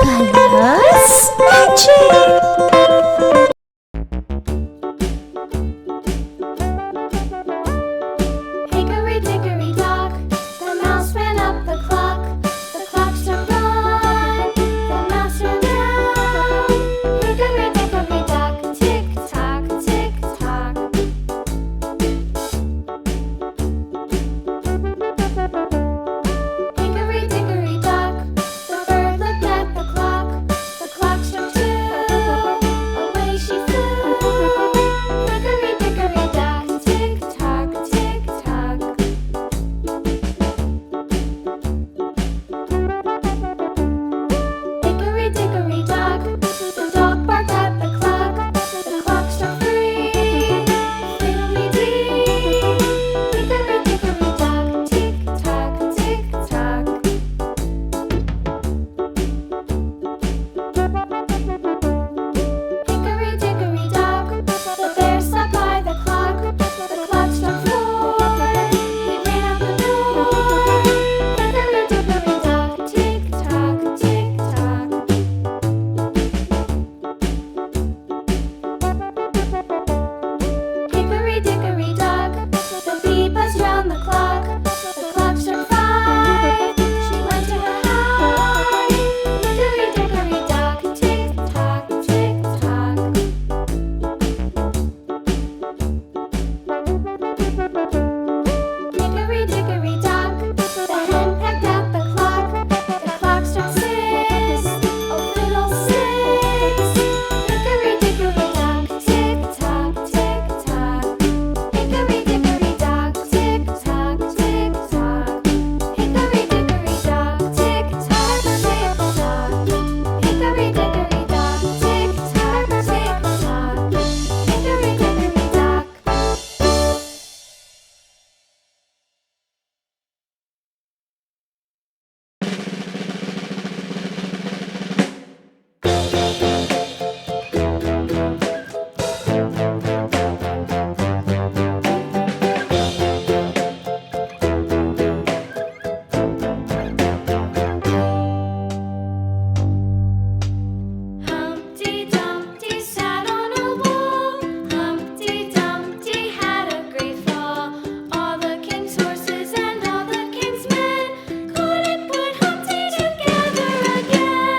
Colors Magic! Hickory dickory dock, the mouse ran up the clock. The clock struck one, the mouse ran down. Hickory dickory dock, tick tock, tick tock. Hickory dickory dock, the bird looked at the clock. The clock struck two, away she flew. Hickory dickory dock, tick tock, tick tock. Hickory dickory dock, the dog barked at the clock. The clock struck three, fiddly-dee. Hickory dickory dock, tick tock, tick tock. Hickory dickory dock, the bear sat by the clock. The clock struck four, he ran out the door. Hickory dickory dock, tick tock, tick tock. Hickory dickory dock, the bee buzzed round the clock. The clock struck five, she went to her hive. Hickory dickory dock, tick tock, tick tock. Hickory dickory dock, the hen pecked at the clock. The clock struck six, oh fiddlesticks. Hickory dickory dock, tick tock, tick tock. Hickory dickory dock, tick tock, tick tock. Hickory dickory dock, tick tock, tick tock. Hickory dickory dock, tick tock, tick tock. Hickory dickory dock. Humpty Dumpty sat on a wall. Humpty Dumpty had a great fall. All the king's horses and all the king's men couldn't put Humpty together again.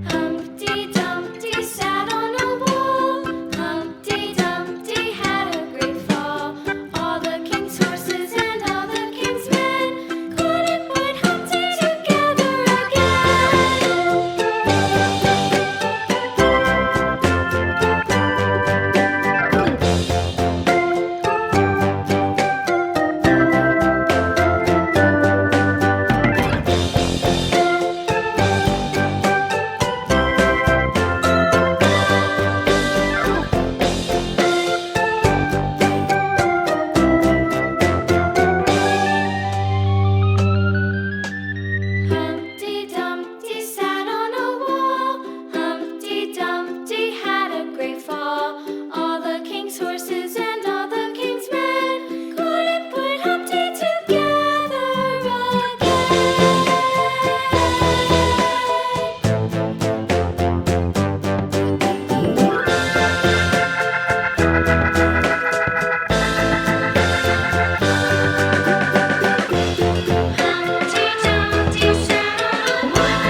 Humpty Dumpty sat on a wall. Humpty Dumpty had a great fall. All the king's horses and all the king's men couldn't put Humpty together Humpty Dumpty sat on a wall. Humpty Dumpty had a great fall. All the king's horses and all the king's men couldn't put Humpty together Humpty Dumpty sat on a wall.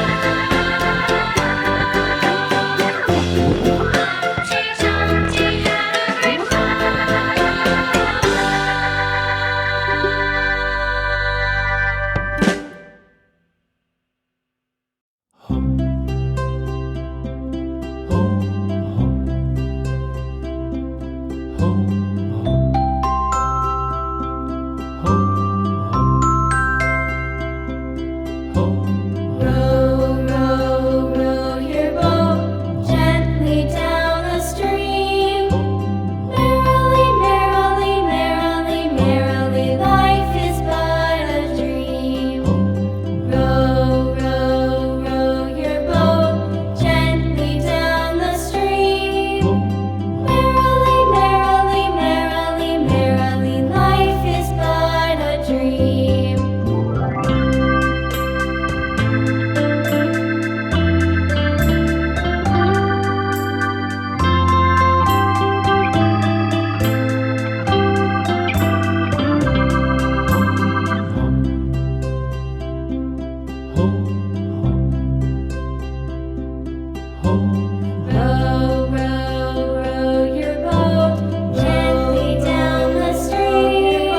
Humpty Dumpty had a great fall. Row, row, row your boat gently down the stream.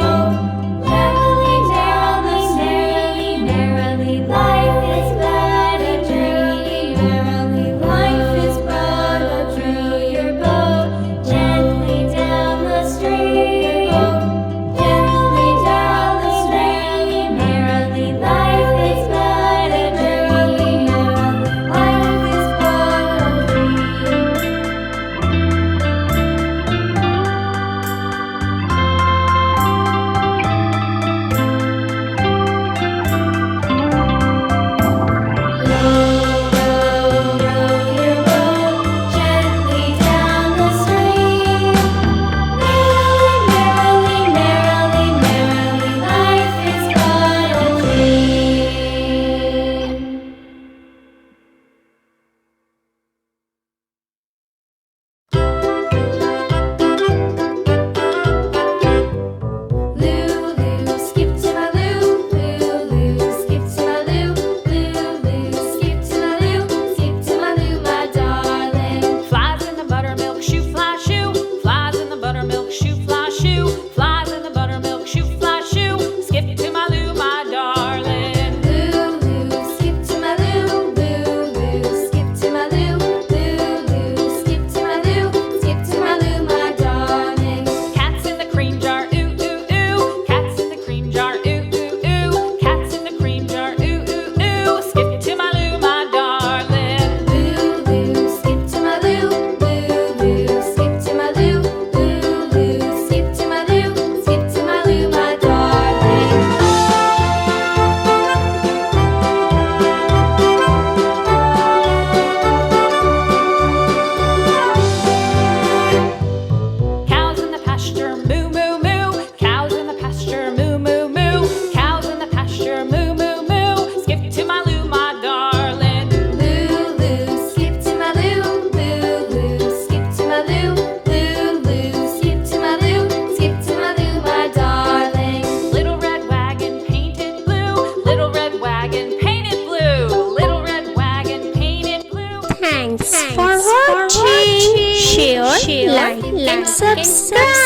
Merrily, merrily, merrily, merrily, life is but a dream. Merrily, life is but a dream. Row your boat gently down the stream. Gently down the stream. Merrily, life is but a dream. Merrily, life is but a Thanks for watching. Share, like, and subscribe.